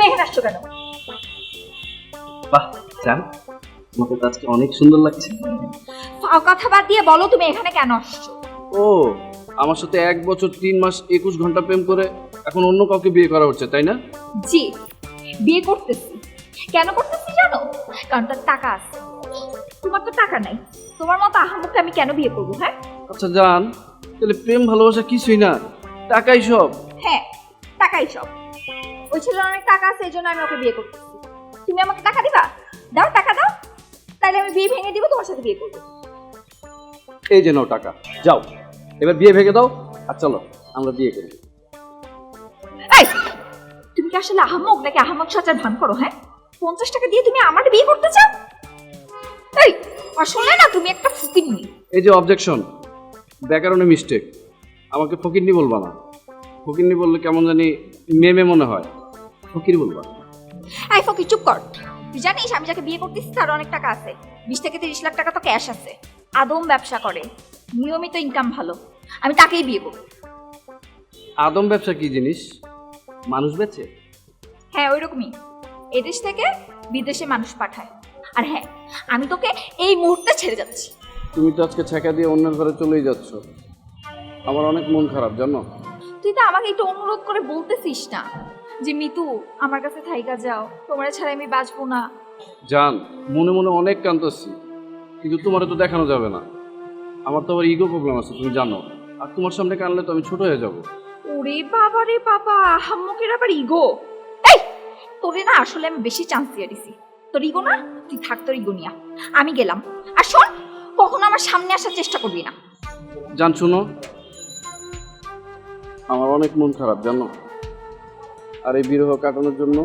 তুমি এখানে আসছো কেন? বাহ জান, তোমাকে তো আজকে অনেক সুন্দর লাগছে। কথা বাদ দিয়ে বলো তুমি এখানে কেন আসছো? ও, আমার সাথে 1 বছর 3 মাস 21 ঘন্টা প্রেম করে এখন অন্য কাউকে বিয়ে করা হচ্ছে, তাই না? জি, বিয়ে করতেছি। কেন করতেছি জানো? কারণ তার টাকা আছে। তোমার তো টাকা নাই, তোমার মতো আহামুকে আমি কেন বিয়ে করবো? হ্যাঁ আচ্ছা জান, তাহলে প্রেম ভালোবাসা কিছুই না, টাকাই সব? হ্যাঁ, টাকাই সব। ওই ছেলের অনেক টাকা আছে, এই জন্য আমি ওকে বিয়ে করতেছি। তুমি আমাকে টাকা দিবা? দাও, টাকা দাও, তাহলে আমি বিয়ে ভেঙে দিব, তোমার সাথে বিয়ে করবো। এই যে নাও টাকা, যাও এবার বিয়ে ভেঙে দাও আর চলো আমরা বিয়ে করি। এই, তুমি কি আসলে আহাম্মক নাকি আহাম্মক সাজার ভান করো? হ্যাঁ, 50 টাকা দিয়ে তুমি আমার বিয়ে করতে চাও? এই, আসলে না তুমি একটা ফকিন্নি। এই যে অবজেকশন, ব্যাকরণে মিস্টেক, আমাকে ফকিন্নি বলবা না। ফকিন্নি বললে কেমন জানি মেমে মনে হয়, ফকির বলবা। এই ফকির, চুপ কর। তুই জানিস আমি যাকে বিয়ে করতেছি তার অনেক টাকা আছে, 20 থেকে 30 লাখ টাকা তো ক্যাশ আছে। আদম ব্যবসা করে, নিয়মিত ইনকাম ভালো। আমি তাকেই বিয়ে করব। আদম ব্যবসা কি জিনিস? মানুষ বেচে? হ্যাঁ, ওইরকমই। এদেশ থেকে বিদেশে মানুষ পাঠায়। আর হ্যাঁ, আমি তোকে এই মুহূর্তে ছেড়ে যাচ্ছি। তুমি তো আজকে ছেঁকা দিয়ে অন্যের ঘরে চলেই যাচ্ছ, আমার অনেক মন খারাপ জানো। তুই তো আমাকে একটু অনুরোধ করে বলতেছিস না যে মিতু আমার কাছে থাইকা যাও, তোমরা ছাড়া আমি বাঁচবো না। জান, মনে মনে অনেক কাঁদতেছি, কিন্তু তোমার তো দেখানো যাবে না। আমার তো আবার ইগো প্রবলেম আছে তুমি জানো, আর তোমার সামনে কানলে তো আমি ছোট হয়ে যাব। ওরে বাবা রে বাবা, হাম্মকের আবার ইগো! এই, তোরে না আসলে আমি বেশি চান্স দিয়ে দিছি। তোর ইগো না, তুই থাক তোর ইগো নিয়া। আমি গেলাম। আর শোন, কখনো আমার সামনে আসার চেষ্টা করবি না। জান শুনো, আমার অনেক মন খারাপ জানো, আর এই বিরহ কাটানোর জন্য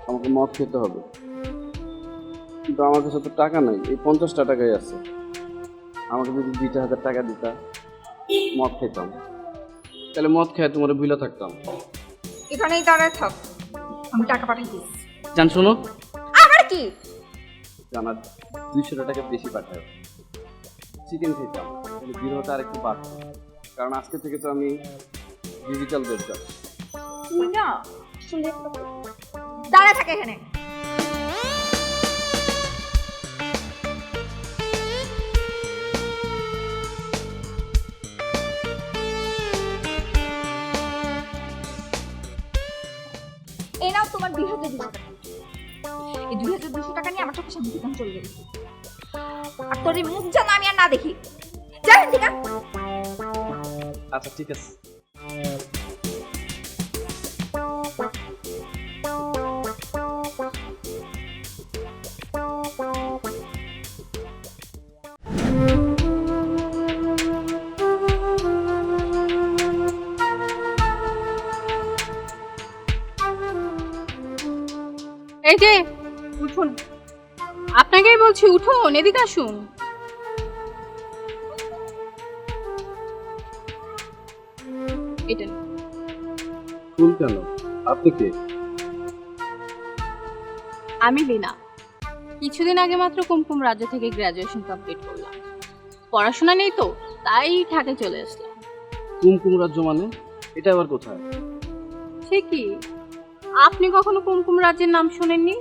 আমাকে মদ খেতে হবে, কিন্তু আমার কাছে তো টাকা নাই। এই 50টা টাকাই আছে, আমাকে যদি 2,000 টাকা দিতা মদ খেতাম, তাহলে মদ খেয়ে তোমার ভুলে থাকতাম। এখানেই দাঁড়ায় থাক, আমি টাকা পাঠিয়ে দিচ্ছি। জান শোনো, আবার কি? জানার 200 টাকা বেশি পাঠাও, চিকেন খেতাম, তাহলে বিরহটা আর একটু বাড়তো। কারণ আজকে থেকে তো আমি ডিজিটাল ব্যবসা। তুই না আসলে দাঁড়ায় থাকে এখানে। এই নাও তোমার 2,200 টাকা। এই 2,200 টাকা নিয়ে আমার চোখের সামনে থেকে চলে যাবে। আর তোর এই মুখ যেন আমি আর না দেখি। জানেন ঠিক আছে? আচ্ছা ঠিক আছে। এই যে উঠুন, আপনাকেই বলছি উঠুন, এদিকে আসুন। এটা নিন। ফুল কেন? আপনি কে? আমি লীনা। কিছুদিন আগে মাত্র কুমকুম রাজ্য থেকে গ্রাজুয়েশন কমপ্লিট করলাম। পড়াশোনা নেই তো, তাই ঢাকায় চলে আসলাম। কুমকুম রাজ্য মানে? এটা আবার কোথায়? সে কি, আপনি কখনো কুমকুম রাজ্যের নাম শোনেননি?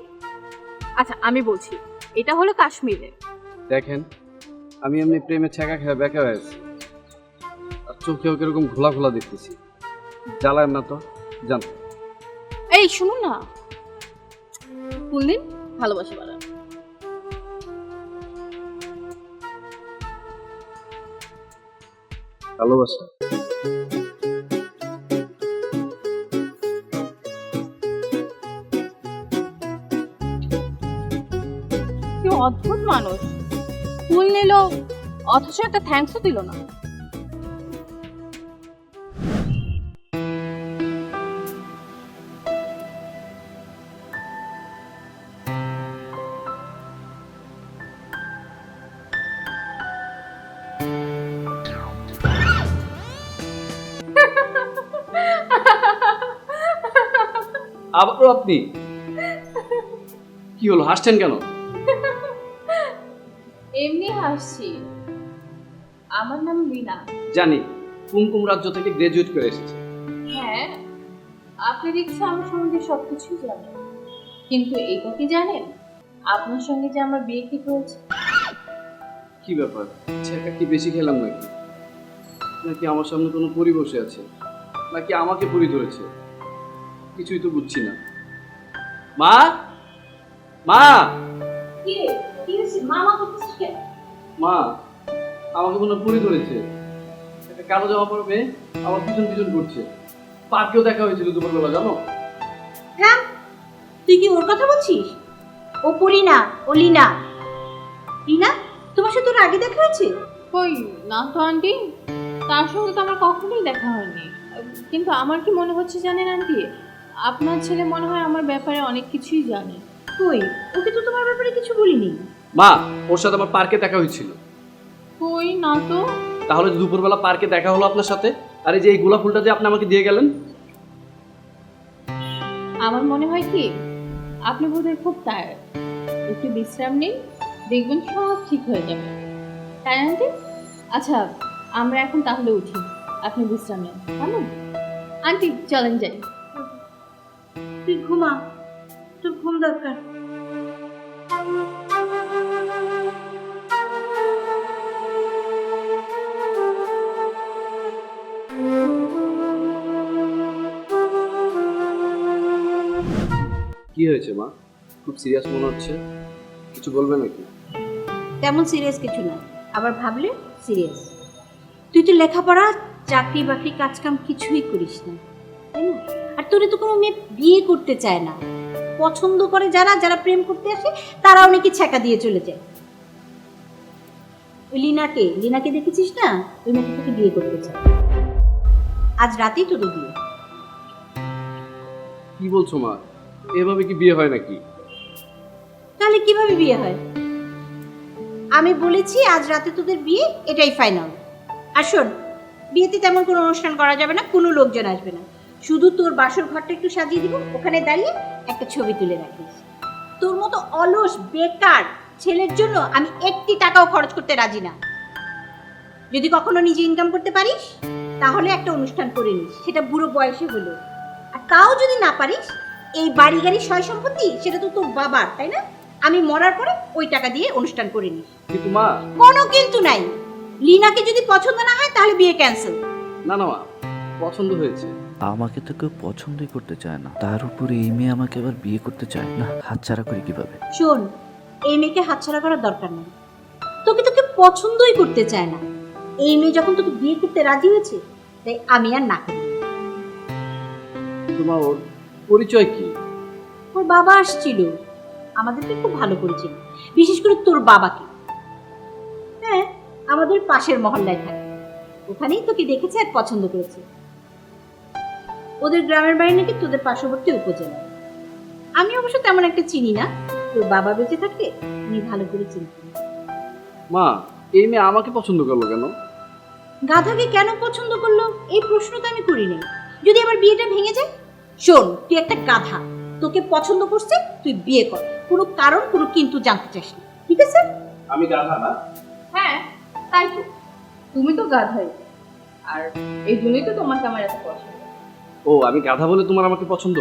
আচ্ছা আমি বলছি, এটা হলো কাশ্মীরে। দেখেন, আমি এমনি প্রেমে ছেঁকা খেয়ে বেঁকা হয়েছি, আর চোখেও কিরকম ঘোলা ঘোলা দেখতেছি। জ্বালায় না তো, জান। এই শুনুন না, ফুল দিন, ভালোবাসা বাড়ান। ভালোবাসা? কি অদ্ভুত মানুষ, ফুল নিল অথচ একটা থ্যাঙ্কসও দিল না। আবারও আপনি? কি হলো, হাসছেন কেন? এমনি হাসছি, আমার নাম লীনা। জানি, কুমকুম রাজ্য থেকে গ্রাজুয়েট করে এসেছে। হ্যাঁ, আপনি দেখছি আমার সম্বন্ধে সবকিছুই জানেন, কিন্তু এইটা কি জানেন আপনার সঙ্গে যে আমার বিয়ে ঠিক হয়েছে? কি ব্যাপার, ছেঁকা কি বেশি খেলাম নাকি? নাকি আমার সামনে কোনো পরি বসে আছে, নাকি আমাকে পরি ধরেছে? কিছুই তো বুঝছি না। মা, মা, কি কি হয়েছে? মামা করতেছিস কেন? মা, আমাকে মনে হয় পরি ধরেছে। একটা কালো জামা পরা মেয়ে আমার পিছন পিছন করছে। পার্কেও দেখা হয়েছিল দুপুরবেলা, জানো? হ্যাঁ, তুই কি ওর কথা বলছিস? ও পড়ি না, ও লিনা। লিনা, তোমার সাথে ওর আগে দেখা হয়েছে? কই না তো আন্টি, তার সঙ্গে তো আমার কখনোই দেখা হয়নি। কিন্তু আমার কি মনে হচ্ছে জানেন আন্টি, আপনার ছেলে মনে হয় আমার ব্যাপারে অনেক কিছুই জানে। কই, ওকে তো তোমার ব্যাপারে কিছু বলিনি। মা, ওর সাথে আমার পার্কে দেখা হয়েছিল। কই না তো। তাহলে দুপুরবেলা পার্কে দেখা হলো আপনার সাথে, আর এই যে এই গোলাপ ফুলটা যে আপনি আমাকে দিয়ে গেলেন। আমার মনে হয় কি আপনি বোধহয় খুব টায়ার্ড, একটু বিশ্রাম নিন, দেখবেন সব ঠিক হয়ে যাবে। তাই না আন্টি? আচ্ছা, আমরা এখন তাহলে উঠি, আপনি বিশ্রাম নেন কেমন? আন্টি চলেন যাই। তুই ঘুমা, তোর ঘুম দরকার। কি হয়েছে মা? খুব সিরিয়াস মনে হচ্ছে, কিছু বলবে নাকি? তেমন সিরিয়াস কিছু না, আবার ভাবলে সিরিয়াস। তুই তো লেখাপড়া, চাকরি বাকরি, কাজ কাম কিছুই করিস না, তাই না? আর তোরে তো কোনো মেয়ে বিয়ে করতে চায় না। পছন্দ করে যারা, যারা প্রেম করতে আসে তারাও নাকি ছ্যাঁকা দিয়ে চলে যায়। ওই লিনাকে, লিনাকে দেখেছিস না? ওই মেয়েটা তোকে বিয়ে করতে চায়। আজ রাতেই তোদের বিয়ে। কি বলছো মা? এভাবে কি বিয়ে হয় নাকি? তাহলে কিভাবে বিয়ে হয়? আমি বলেছি আজ রাতে তোদের বিয়ে, এটাই ফাইনাল। আর শোন, বিয়েতে তেমন কোনো অনুষ্ঠান করা যাবে না, কোনো লোকজন আসবে না। শুধু তোর বাসর ঘরটা একটু সাজিয়ে দিব, ওখানে দাঁড়িয়ে একটা ছবি তুলে রাখিস। তোর মতো অলস বেকার ছেলের জন্য আমি একটি টাকাও খরচ করতে রাজি না। যদি কখনো নিজে ইনকাম করতে পারিস তাহলে একটা অনুষ্ঠান করে নিস, সেটা বুড়ো বয়সে হলো। আর তাও যদি না পারিস, এই বাড়ি গাড়ি সয় সম্পত্তি সেটা তো তোর বাবার, তাই না? আমি মরার পরে ওই টাকা দিয়ে অনুষ্ঠান করে নিস। কিন্তু মা, কোনো কিন্তু নাই। লিনাকে যদি পছন্দ না হয় তাহলে বিয়ে ক্যান্সেল। না না মা, পছন্দ হয়েছে। আমাকে তো কেউ পছন্দই করতে চায় না, তার উপরে এই মেয়ে আমাকে আবার বিয়ে করতে চায় না। হাতছাড়া করি কিভাবে? শোন, এই মেয়েকে হাতছাড়া করার দরকার নেই। তোকে তোকে পছন্দই করতে চায় না। এই মেয়ে যখন তোকে বিয়ে করতে রাজি হয়েছে, তাই আমি আর না করি। তোমার ওর পরিচয় কি? ওর বাবা আসছিল, আমাদেরকে খুব ভালো করেছিল, বিশেষ করে তোর বাবাকে। হ্যাঁ, আমাদের পাশের মহল্লায় থাকে, ওখানেই তোকে দেখেছে আর পছন্দ করেছে। ওদের গ্রামের বাড়ি নাকি তোদের পার্শ্ববর্তী উপজেলায়। আমি অবশ্য তেমন একটা চিনি না, তোর বাবা বেঁচে থাকলে উনি ভালো করে চিনতেন। মা, এই মেয়ে আমাকে পছন্দ করলো কেন? গাধাকে কেন পছন্দ করলো এই প্রশ্ন তো আমি করি নাই। যদি আবার বিয়েটা ভেঙে যায়? শোন, তুই একটা গাধা, তোকে পছন্দ করছে, তুই বিয়ে কর, কোনো কারণ কোনো কিন্তু জানতে চাস না, ঠিক আছে? আমি গাধা না? হ্যাঁ তাই তো, তুমি তো গাধাই, আর এই জন্যই তো তোমাকে আমার এত পছন্দ। ও, আমি গাধা বলে তোমার আমাকে পছন্দ?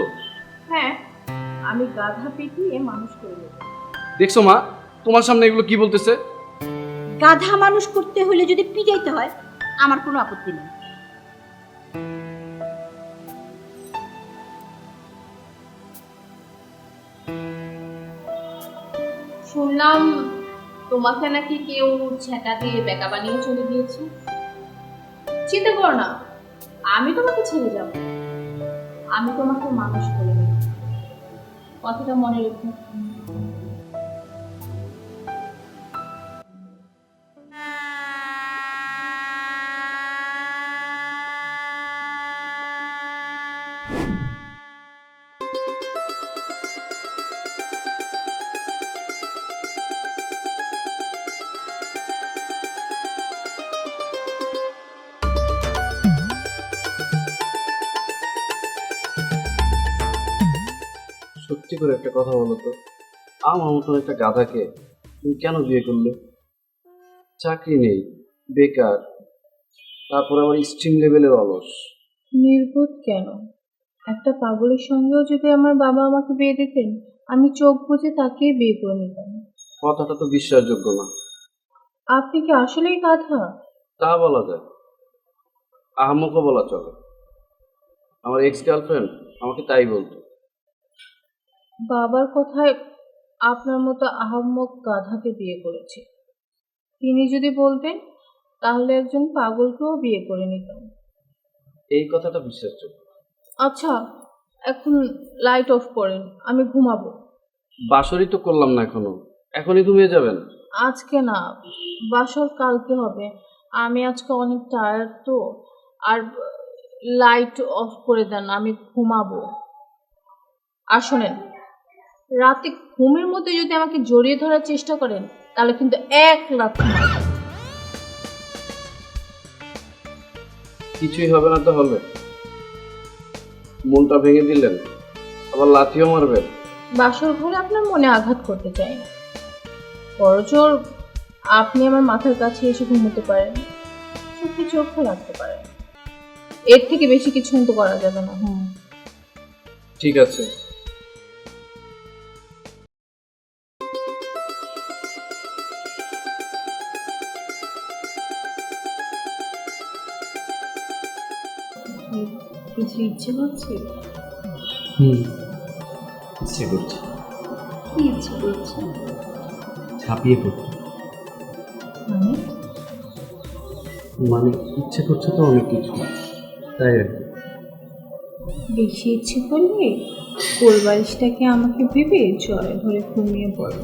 হ্যাঁ, আমি গাধা পিটিয়ে মানুষ করে দেবো। দেখছো মা, তোমার সামনে এগুলো কি বলতেছে? গাধা মানুষ করতে হলে যদি পিটাইতে হয়, আমার কোনো আপত্তি নেই। শুনলাম তোমাকে নাকি কেউ ছেঁকা দিয়ে বেকা বানিয়ে চলে গিয়েছে। চিন্তা করো না, আমি তোমাকে ছেড়ে যাব, আমি তোমাকে মানুষ করে নেব, কথাটা মনে রেখো। সত্যি করে একটা কথা বলো তো, আমার মতন একটা গাধাকে তুমি কেন বিয়ে করলে? চাকরি নেই, বেকার, তারপর আবার স্ট্রিম লেভেলের অলস। নির্বোধ কেন? একটা পাগলের সঙ্গেও যদি আমার বাবা আমাকে বিয়ে দিতেন, আমি চোখ বুজে তাকেই বিয়ে করে নিতাম। কথাটা তো বিশ্বাসযোগ্য না। আপনি কি আসলেই গাধা? তা বলা যায়, আহাম্মকও বলা চলে। আমার এক্স গার্লফ্রেন্ড আমাকে তাই বলতো। বাবার কথায় আপনার মতো আহাম্মক গাধাকে বিয়ে করেছি। তিনি যদি বলতেন তাহলে একজন পাগলকেও বিয়ে করে নিতাম। এই কথাটা বিশ্বাসযোগ্য। আচ্ছা, এখন লাইট অফ করেন, আমি ঘুমাবো। বাসরই তো করলাম না এখনো, এখনই ঘুমিয়ে যাবেন? আজকে না, বাসর কালকে হবে। আমি আজকে অনেক টায়ার্ড তো। আর লাইট অফ করে দেন, আমি ঘুমাবো। আর শোনেন, রাতে ঘুমের মধ্যে যদি আমাকে জড়িয়ে ধরার চেষ্টা করেন তাহলে কিন্তু 1 লাথি মারবো। কিছুই হবে না তো হলে? মনটা ভেঙে দিলেন, আবার লাথিও মারবেন? বাসর ঘরে আপনার মনে আঘাত করতে চাই না, বড়জোর আপনি আমার মাথার কাছে এসে ঘুমোতে পারেন, চোখে চোখও রাখতে পারেন। এর থেকে বেশি কিছু কিন্তু করা যাবে না। ঠিক আছে। কিছু ইচ্ছে করছে? ইচ্ছে করছে কি ইচ্ছে করছে? ছাপিয়ে পড়তে। মানে মানে ইচ্ছে করছে তো অনেক কিছু, তাই আর কি। বেশি ইচ্ছে করলে কোলবালিশটাকে আমাকে ভেবে জলে ধরে ঘুমিয়ে পড়ো।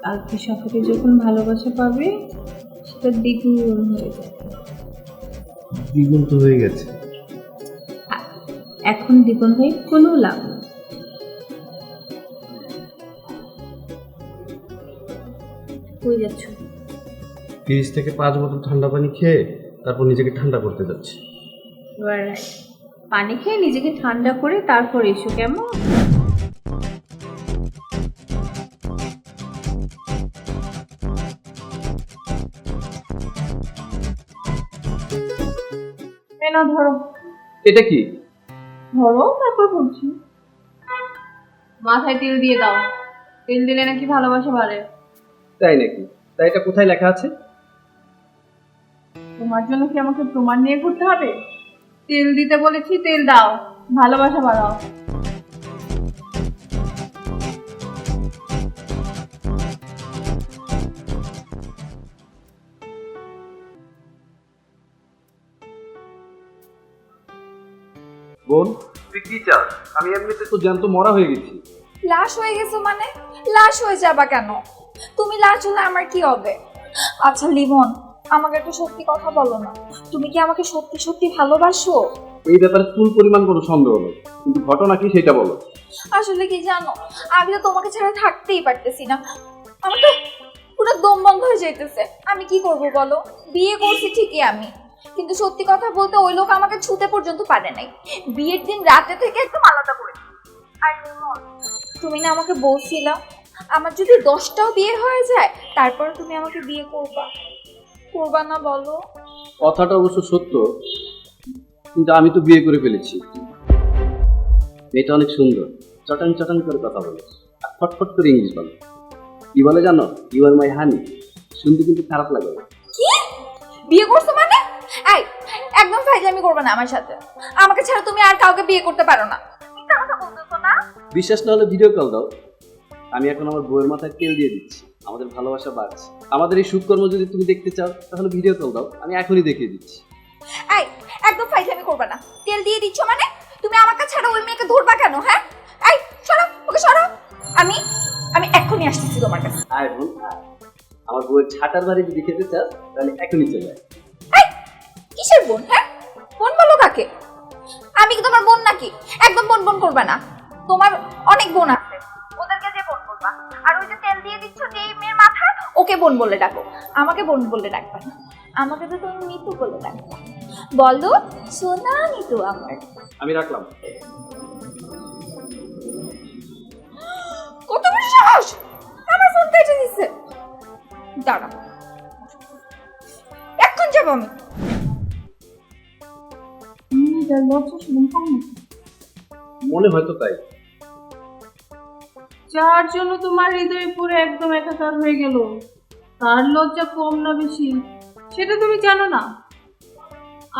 কালকে সকালে যখন ভালোবাসা পাবে সেটা দ্বিগুণ হয়ে যাবে। দ্বিগুণ তো হয়ে গেছে। এখন দ্বিগুণ হয়ে কোনো লাভ নেই। কই যাচ্ছ? ফ্রিজ থেকে 5 বোতল ঠান্ডা পানি খেয়ে তারপর নিজেকে ঠান্ডা করতে যাচ্ছি। পানি খেয়ে নিজেকে ঠান্ডা করে তারপর এসো, কেমন? না ধরো, এটা কি? ধরো তারপর বলছি। মাথায় তেল দিয়ে দাও, তেল দিলে নাকি ভালোবাসা বাড়ে। তাই নাকি? তাই এটা কোথায় লেখা আছে? তোমার জন্য কি আমাকে প্রমাণ নিয়ে ঘুরতে হবে? তেল দিতে বলেছি, তেল দাও, ভালোবাসা বাড়াও। বোন, তুই কি চাস? আমি এমনিতে তো জ্যান্ত মরা হয়ে গেছি। লাশ হয়ে গেছো মানে? লাশ হয়ে যাবা কেন? তুমি লাশ হলে আমার কি হবে? আচ্ছা লিমন, আমাকে একটু সত্যি কথা বলো না, তুমি কি আমাকে সত্যি সত্যি ভালোবাসো? এই ব্যাপারে ফুল পরিমাণ কোনো সন্দেহ নেই, কিন্তু ঘটনা কি সেটা বলো। আসলে কি জানো, আমি তো তোমাকে ছাড়া থাকতেই পারতেছি না। আমার তো পুরো দম বন্ধ হয়ে যাইতেছে। আমি কি করব বলো? বিয়ে করছি ঠিকই আমি, কিন্তু সত্যি কথা বলতে ওই লোক আমাকে ছুতে পর্যন্ত পারে নাই। বিয়ের দিন রাতে থেকে একদম আলাদা করে। আর তুমি না আমাকে বলছিলা আমার যদি 10টাও বিয়ে হয়ে যায় তারপর তুমি আমাকে বিয়ে করবা, করবা না বলো? কথাটা অবশ্য সত্য, কিন্তু আমি তো বিয়ে করে ফেলেছি। মেয়েটা অনেক সুন্দর, চটান চটান করে কথা বলে আর ফটফট করে ইংলিশ বলে। কি বলে জানো? ইউ আর মাই হানি। শুনতে কিন্তু খারাপ লাগে না। কি বিয়ে করছো মানে? এই একদম ফাইজলামি করবে না আমার সাথে। আমাকে ছাড়া তুমি আর কাউকে বিয়ে করতে পারো না। মিথ্যা কথা বলতেছো না? বিশ্বাস না হলে ভিডিও কল দাও, আমি এখন আমার বউয়ের মাথায় তেল দিয়ে দিচ্ছি। আমাদের ভালোবাসা বাড়ছে। আমাদের এই সুকর্ম যদি তুমি দেখতে চাও তাহলে ভিডিও কল দাও, আমি এখনই দেখিয়ে দিচ্ছি। এই একদম ফাইজলামি করবে না। তেল দিয়ে দিচ্ছ মানে? তুমি আমাকে ছাড়া ওই মেয়েকে ধরবা কেন? হ্যাঁ, এই সরো, ওকে সরো। আমি আমি এখনই আসতেছি তোমার কাছে। আয় বোন, আয়। আমার বউয়ের ছাটার বাড়ি যদি খেতে চাও তাহলে এখনই চলে আয়। এই কিসের বোন? হ্যাঁ, বোন বলো কাকে? আমি কি তোমার বোন নাকি? একদম বোন বোন করবে না। তোমার অনেক বোন আছে, ওদেরকে যে বোন বলবা। আর ওই যে তেল দিয়ে দিচ্ছ যে মেয়ের মাথায়, ওকে বোন বলে ডাকো। আমাকে বোন বলে ডাকবা না, আমাকে তো তুমি মিতু বলে ডাকবা। বলো সোনা মিতু আমার। আমি রাখলাম। কত বড় সাহস! আমার ফোন কেটে দিছে। দাঁড়া, এখন যাবো আমি। মনে হয়তো তাই। যার জন্য তোমার হৃদয় পুরো একদম একাকার হয়ে গেল, তার লজ্জা কম না বেশি সেটা তুমি জানো না।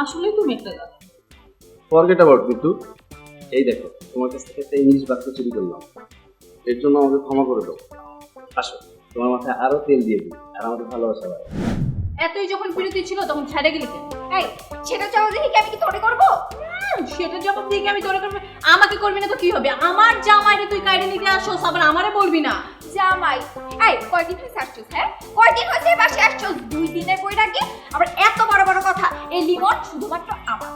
আসলে তুমি একটা গাছ। Forget about Bittu. এই দেখো, তোমার কাছ থেকে একটা ইংলিশ বাক্য চুরি করলাম, এর জন্য আমাকে ক্ষমা করে দাও। আসো, তোমার মাথায় আরো তেল দিয়ে দিই, আর আমাদের ভালোবাসা হয়। এতই যখন বিরতি ছিল তখন ছেড়ে গেলি কেন? এই সেটা চাও দেখি কি আমি কি তোরে করবো? সেটা যখন থেকে আমি তোরে করবি, আমাকে করবি না তো কি হবে? আমার জামাইরে তুই কাইরে নিতে আসো, আবার আমারে বলবি না। জামাই, এই কয়দিন হয়েছে আসছিস? হ্যাঁ কয়দিন হয়েছে এই বাসায় আসছিস? 2 দিনের বই রাখি আবার এত বড় বড় কথা। এই লিমন শুধুমাত্র আমার।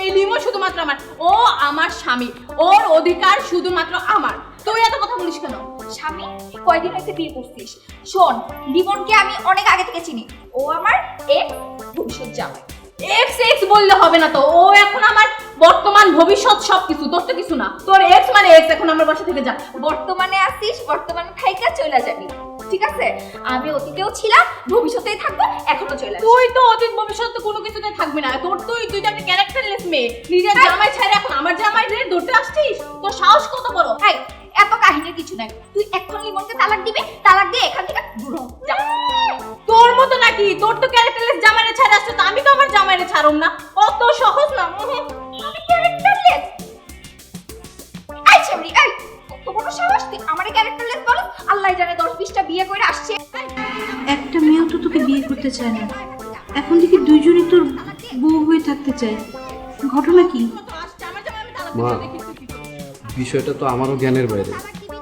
এই লিমন শুধুমাত্র আমার, ও আমার স্বামী, ওর অধিকার শুধুমাত্র আমার। তুই এত কথা বলিস কেন? স্বামী কয়দিন হয়েছে বিয়ে করছিস? শোন, লিমনকে আমি অনেক আগে থেকে চিনি। ও আমার এক্স ভবিষ্যৎ জামাই। এক্স এক্স বললে হবে না তো, ও এখন আমার বর্তমান ভবিষ্যৎ সবকিছু। তোর তো কিছু না, তোর এক্স মানে এক্স। এখন আমার বাসা থেকে যা। বর্তমানে আসিস, বর্তমানে থাইকা চলে যাবি, ঠিক আছে? আমি অতীতেও ছিলাম, ভবিষ্যতেই থাকবো, এখনো চলে আসবো। তুই তো অতীত ভবিষ্যৎ তো কোনো কিছুতে থাকবি না। তুই তো একটা ক্যারেক্টারলেস মেয়ে। নিজের জামাই ছেড়ে এখন আমার জামাই রে ধরতে আসছিস? তোর সাহস কত বড়? এই এত কাহিনীর কিছু নাই। তুই এখন লিমনকে তালাক দিবি, তালাক দিয়ে এখান থেকে দূর হ। যা। তোর মতো নাকি? তোর তো ক্যারেক্টারলেস জামাইরে ছেড়ে আসছে, তো আমি তো আমার জামাইরে ছাড়ুম না। অত সহজ না। আমি ক্যারেক্টারলেস? এই ছেমরি, এই কত বড় সাহস তুই আমারে ক্যারেক্টারলেস বল? আল্লাহ জানে 10-20টা বিয়ে করে আসছে। একটা মেয়েও তো তোকে বিয়ে করতে চায় না, এখন দেখি দুইজনই তোর বউ হয়ে থাকতে চায়। ঘটনা কি? মা, বিষয়টা তো আমারও জ্ঞানের বাইরে,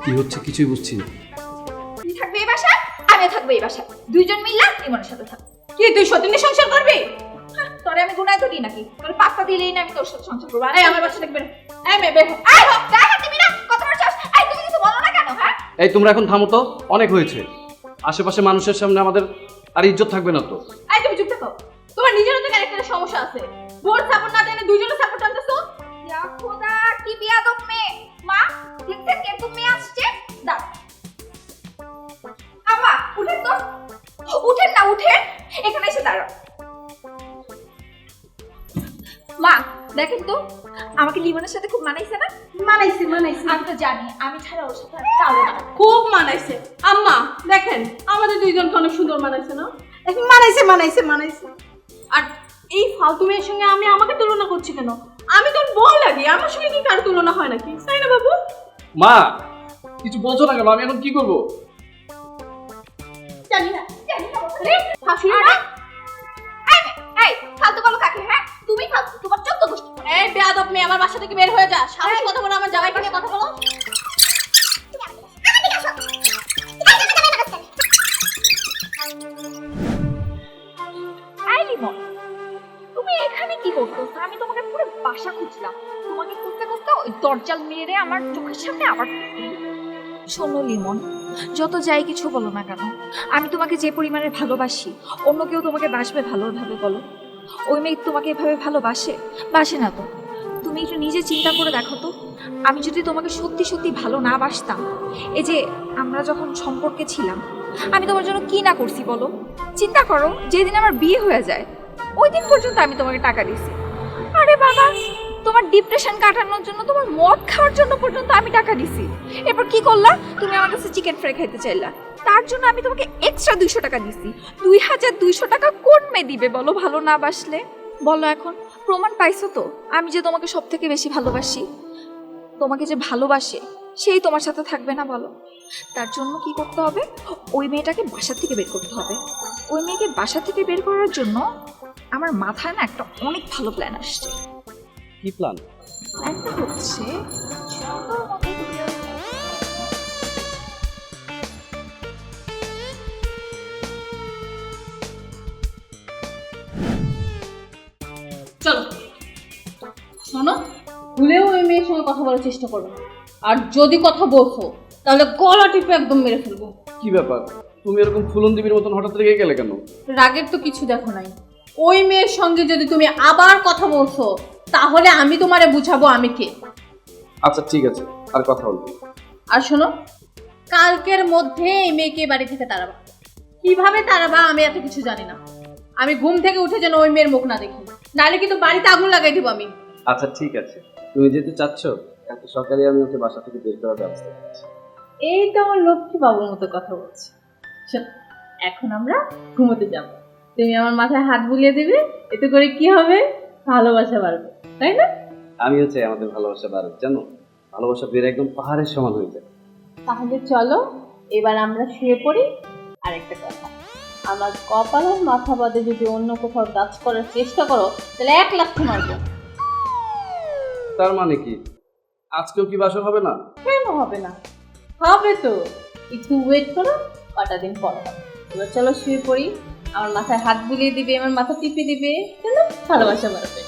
কি হচ্ছে কিছুই বুঝছি না। তুই থাকবি এই বাসায়, আমিও থাকবো এই বাসায়। দুইজন মিললা লিমনের সাথে থাক। কি তুই সতীনের সংসার করবি? তোরে আমি গুনায় ধরি নাকি? তোর পাত্তা দিলেই না আমি তোর সাথে সংসার করবো। এই আমার বাসা দেখবে। এই মেয়ে বের হ। এই গায়ে হাত দিবি না, কত বড় সাহস! এই তুমি কিছু বলো না কেন? হ্যাঁ এই তোমরা এখন থামো তো, অনেক হয়েছে। আশেপাশে মানুষের সামনে আমাদের আর ইজ্জত থাকবে না তো। এই তুমি চুপ থাকো। তোমার নিজেরও তো ক্যারেক্টারের সমস্যা আছে। বোর সাপোর্ট না দেনে দুইজনের সাপোর্ট আনতেছো। ইয়া খোদা, কি বিয়াদব মেয়ে! মা, দেখছেন কেরকম মেয়ে আসছে? দাও। আম্মা, উঠেন তো। উঠেন না, উঠেন। এখানে এসে দাঁড়াও। মা, দেখেন তো, আমাকে লিমনের সাথে খুব মানাইছে না? মানাইছে। আমি তো জানি, আমি ছাড়া ওর সাথে আর কারো না। খুব মানাইছে। আম্মা দেখেন, আমাদের দুইজনকে অনেক সুন্দর মানাইছে না? মানাইছে। আর এই ফালতু মেয়ের সঙ্গে আমাকে তুলনা করছি কেন? আমি তোর বল লাগি, আমার সঙ্গে কি কার তুলনা হয় নাকি? তাই না বাবু? মা, কিছু বলছো না কেন? আমি এখন কি করবো? জানি না বলতে। শাশুড়ি মা, এই ফালতু বলো কাকে? হ্যাঁ তুমি ফালতু, তোমার 14 গোষ্ঠী। এই বেয়াদব মেয়ে, আমার বাসা থেকে বের হয়ে যা। সাহস কথা বলো, আমার জামাইকে নিয়ে কথা বলো। এই লিমন, তুমি এখানে কি করতেছো? আমি তোমাকে পুরো বাসা খুঁজলাম। তোমাকে খুঁজতে খুঁজতে ওই দরজাল মেরে আমার চোখের সামনে আবার। শোনো লিমন, যত যাই কিছু বলো না কেন, আমি তোমাকে যে পরিমাণে ভালোবাসি, অন্য কেউ তোমাকে বাসবে ভালোভাবে বলো? ওই মেয়ে তোমাকে এভাবে ভালোবাসে? বাসে না তো। তুমি একটু নিজে চিন্তা করে দেখো তো, আমি যদি তোমাকে সত্যি সত্যি ভালো না বাসতাম, এই যে আমরা যখন সম্পর্কে ছিলাম, আমি তোমার জন্য কি না করছি বলো? চিন্তা করো, যেদিন আমার বিয়ে হয়ে যায় ওই দিন পর্যন্ত আমি তোমাকে টাকা দিছি। আরে বাবা, তোমার ডিপ্রেশন কাটানোর জন্য, তোমার মদ খাওয়ার জন্য পর্যন্ত আমি টাকা দিছি। এরপর কি করলা? তুমি আমার কাছে চিকেন ফ্রাই খাইতে চাইলা, তার জন্য আমি তোমাকে এক্সট্রা 200 টাকা দিছি। 2200 টাকা কোন মেয়ে দিবে বলো ভালো না বাসলে? বলো এখন, প্রমাণ পাইছো তো আমি যে তোমাকে সব থেকে বেশি ভালোবাসি। তোমাকে যে ভালোবাসে সেই তোমার সাথে থাকবে না বলো? তার জন্য কি করতে হবে? ওই মেয়েটাকে বাসা থেকে বের করতে হবে। ওই মেয়েকে বাসা থেকে বের করার জন্য আমার মাথায় না একটা অনেক ভালো প্ল্যান আসছে। কি প্ল্যান? প্ল্যানটা হচ্ছে সুন্দর মতো চলো শোনো, ভুলেও ওই মেয়ের সঙ্গে কথা বলার চেষ্টা করো না। আর যদি কথা বলছো তাহলে গলা টিপে একদম মেরে ফেলবো। কি ব্যাপার, তুমি এরকম ফুলন দেবীর মতন হঠাৎ রেগে গেলে কেন? রাগের তো কিছু দেখো নাই। ওই মেয়ের সঙ্গে যদি তুমি আবার কথা বলছো তাহলে আমি তোমারে বুঝাবো আমি কে। আচ্ছা ঠিক আছে, আর কথা বলবো। আর শোনো, কালকের মধ্যে এই মেয়েকে বাড়ি থেকে তাড়াবা। কিভাবে তাড়াবা আমি এত কিছু জানি না। আমি ঘুম থেকে উঠে যেন ওই মেয়ের মুখ না দেখি, নাহলে কিন্তু বাড়িতে আগুন লাগাই দিব আমি। আচ্ছা ঠিক আছে, তুমি যেতে চাচ্ছ এত সকালে আমি ওকে বাসা থেকে বের করার ব্যবস্থা করছি। এই তো আমার লক্ষ্মী বাবুর মতো কথা বলছি। শোন, এখন আমরা ঘুমোতে যাব। তুমি আমার মাথায় হাত বুলিয়ে দিবে, এতে করে কি হবে? ভালোবাসা বাড়বে, তাই না? আমিও চাই আমাদের ভালোবাসা বাড়ুক, জানো, ভালোবাসা বেড়ে একদম পাহাড়ের সমান হয়ে যায়। তাহলে চলো এবার আমরা শুয়ে পড়ি। আর একটা কথা, আমার কপালের মাথা বাদে যদি অন্য কোথাও টাচ করার চেষ্টা করো তাহলে 1 লাখ মারবো। তার মানে কি আজকেও কি বাসর হবে না? কেন হবে না? হবে তো, একটু ওয়েট করো, কটা দিন পর হবে। এবার চলো শুয়ে পড়ি। আমার মাথায় হাত বুলিয়ে দিবে, আমার মাথা টিপে দিবে, চলো ভালোবাসা বাড়বে।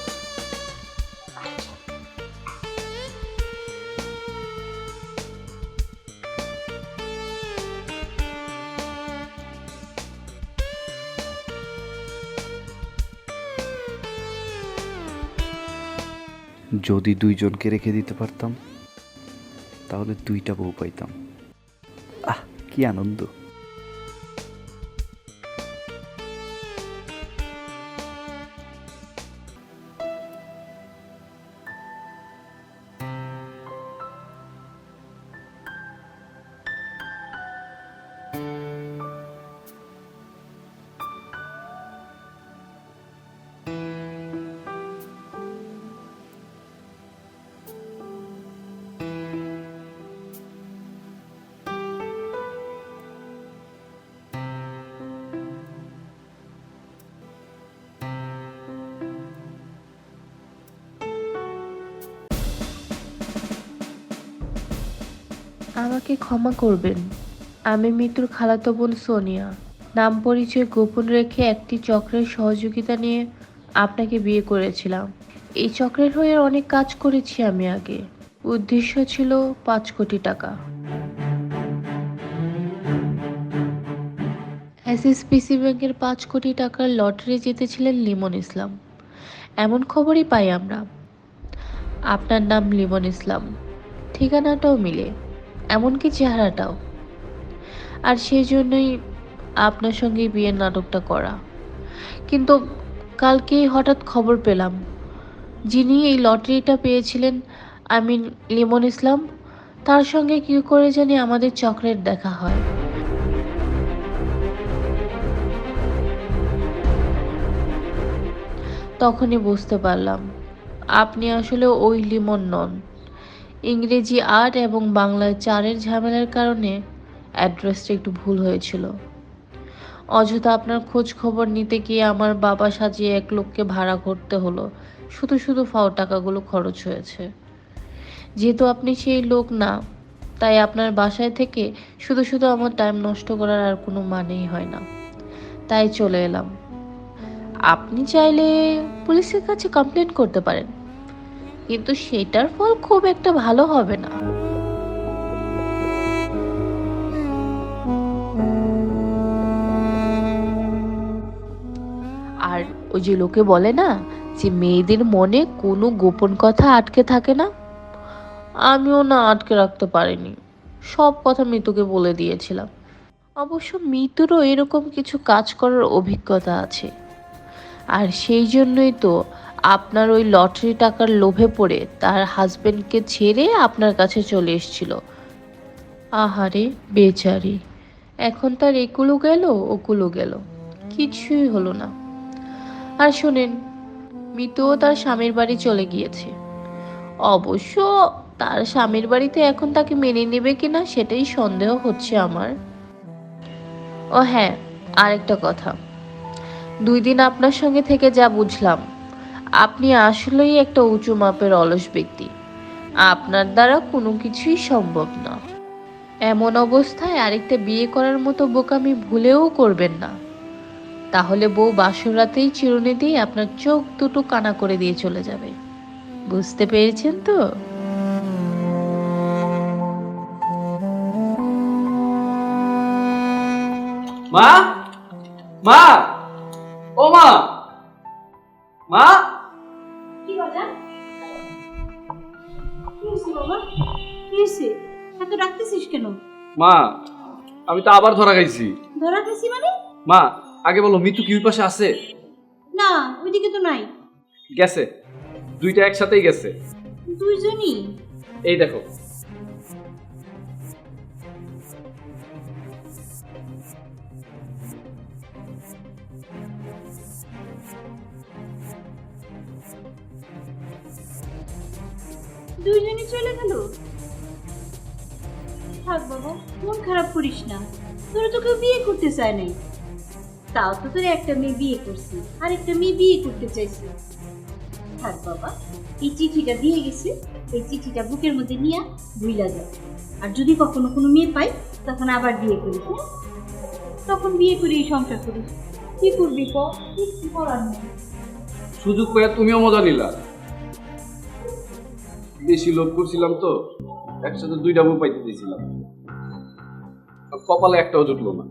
যদি দুইজনকে রেখে দিতে পারতাম তাহলে 2টা বউ পাইতাম। আহ, কি আনন্দ! আমাকে ক্ষমা করবেন, আমি মিতুর খালাতো বোন সোনিয়া। নাম পরিচয় গোপন রেখে একটি চক্রের সহযোগিতা নিয়ে আপনাকে বিয়ে করেছিলাম। এই চক্রের হয়ে অনেক কাজ করেছি আমি আগে। উদ্দেশ্য ছিল 5 কোটি টাকা। এসএসপিসি ব্যাংকের 5 কোটি টাকার লটারি জিতেছিলেন লিমন ইসলাম। এমন খবরই পাই আমরা। আপনার নাম লিমন ইসলাম, ঠিকানাটাও মিলে, এমনকি চেহারাটাও। আর সেই জন্যই আপনার সঙ্গে বিয়ের নাটকটা করা। কিন্তু কালকে হঠাৎ খবর পেলাম যিনি এই লটারিটা পেয়েছিলেন, আই মিন লিমন ইসলাম, তার সঙ্গে কী করে জানি আমাদের চক্রের দেখা হয়। তখনই বুঝতে পারলাম আপনি আসলে ওই লিমন নন। ইংরেজি 8 এবং বাংলায় 4-এর ঝামেলার কারণে অ্যাড্রেসটা একটু ভুল হয়েছিল। অযথা আপনার খোঁজ খবর নিতে গিয়ে আমার বাবা সাজিয়ে এক লোককে ভাড়া করতে হলো। শুধু শুধু ফাও টাকাগুলো খরচ হয়েছে। যেহেতু আপনি সেই লোক না, তাই আপনার বাসায় থেকে শুধু শুধু আমার টাইম নষ্ট করার আর কোনো মানেই হয় না। তাই চলে এলাম। আপনি চাইলে পুলিশের কাছে কমপ্লেন করতে পারেন, কিন্তু সেটার ফল খুব একটা ভালো হবে না। আর ওই যে লোকে বলে না যে মেয়েদের মনে কোনো গোপন কথা আটকে থাকে না, আমিও না আটকে রাখতে পারিনি। সব কথা মিতুকে বলে দিয়েছিলাম। অবশ্য মিতুরও এরকম কিছু কাজ করার অভিজ্ঞতা আছে। আর সেই জন্যই তো আপনার ওই লটারি টাকার লোভে পড়ে তার হাজবেন্ডকে ছেড়ে আপনার কাছে চলে এসেছিল। আহারে বেচারি, এখন তার একুলো গেল ওকুলো গেল, কিছুই হলো না। আর শোনেন, মিতুও তার স্বামীর বাড়ি চলে গিয়েছে। অবশ্য তার স্বামীর বাড়িতে এখন তাকে মেনে নেবে কিনা সেটাই সন্দেহ হচ্ছে আমার। ও হ্যাঁ, আরেকটা কথা, 2 দিন আপনার সঙ্গে থেকে যা বুঝলাম, আপনি আসলেই একটা উঁচু মাপের অলস ব্যক্তি। আপনার দ্বারা কোনো কিছুই সম্ভব না। এমন অবস্থায় আরেকটা বিয়ে করার মতো বোকামি ভুলেও করবেন না। তাহলে বউ বাসর রাতেই চিরুনি দিয়ে আপনার চোখ দুটো কানা করে দিয়ে চলে যাবে। বুঝতে পেরেছেন তো? মা, মা, ও মা, মা, কি বাবা? কি হয়েছে বাবা? কি হয়েছে? এত ডাকতেছিস কেন? মা, আমি তো আবার ধরা খাইছি। ধরা খাইছি মানে? মা, আগে বলো মিতু কি ওই পাশে আছে? না, ওইদিকে তো নাই। গেছে, 2টা একসাথেই গেছে। দুইজনই? এই দেখো, দুইজনই চলে গেল। থাক বাবা, মন খারাপ করিস না, তোরা তো কেউ বিয়ে করতে চায় নাই। তাও তো তোর একটা মেয়ে বিয়ে করছি, আর একটা মেয়ে বিয়ে করতে চাইছি। থাক বাবা, এই চিঠিটা দিয়ে গেছে, এই চিঠিটা বুকের মধ্যে নিয়ে ভুইলা যায়। আর যদি কখনো কোনো মেয়ে পাই তখন আবার বিয়ে করিস, হ্যাঁ? তখন বিয়ে করে সংসার করিস। কি করবি ক? কিছু করার নেই। সুযোগ পেয়ে তুমিও মজা নিলা। বেশি লোভ করছিলাম তো, একসাথে দুইটা বউ পাইতে দিয়েছিলাম, আর কপালে একটাও জুটলো না।